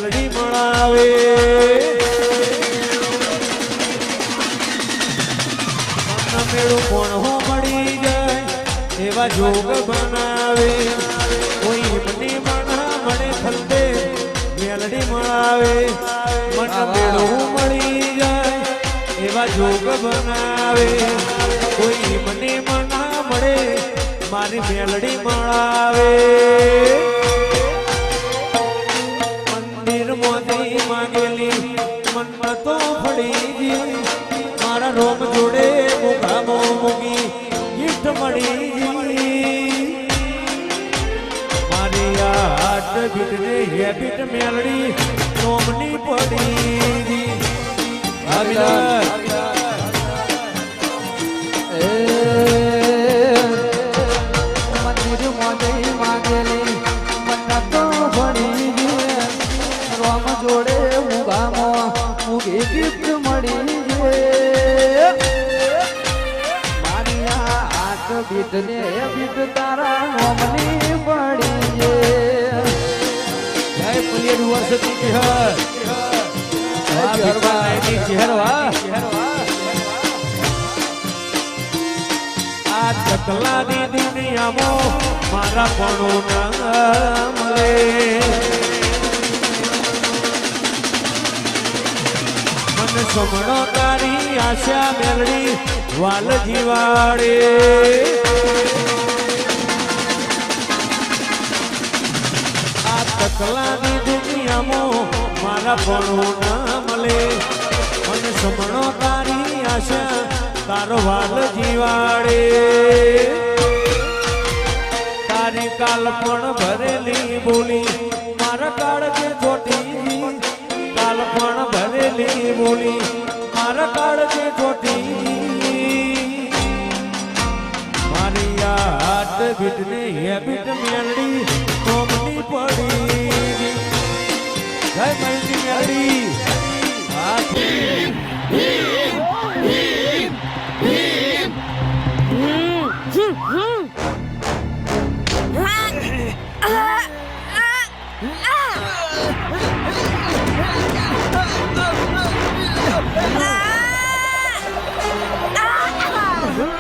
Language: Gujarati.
મેલડી મળાવે મેળું કોણ હો મળી જાય એવા જોગ બનાવે કોઈ મને મણા મળે ખલતે મેલડી મળાવે મન મેળું મળી જાય એવા જોગ બનાવે કોઈ મને મણા મળે મારી મેલડી મળાવે મંદિર મોદી માંગેલી મન તો ફળી ગઈ મારા રોમ જોડે મુગામો મુગી ગીફ્ટ મળી મારી આટ બીટને હેબિટ મેલડી રોમની પડી મંદિર મોજે માંગેલી મન્નત તો ભણી ગઈ રોમ જોડે મુગામો મુગી ગીફ્ટ મળી બીટને બીટ તારા નોમની પડી છે જય પલિયડ વર્ષથી ચહેર વાહ ભગવાનની ચહેર વાહ આ ચકલાની દુનિયામાં મારા પણો ના મળે મન સમણો તારી આશા મેલડી વાલ જીવાડે આ તકલાની દુનિયામાં મારા પણો ના મળે મને સમણો તારી આશા તારો વાલ જીવાડે તારી કાલ પણ ભરેલી બોલી મારા કાળજે ચોટી કાલ પણ ભરેલી બોલી મારા કાળજે ચોટી મારી આટ બીટને હેબિટ મેલડી કોમની પડી જય મહેંદી મેલડી Ah!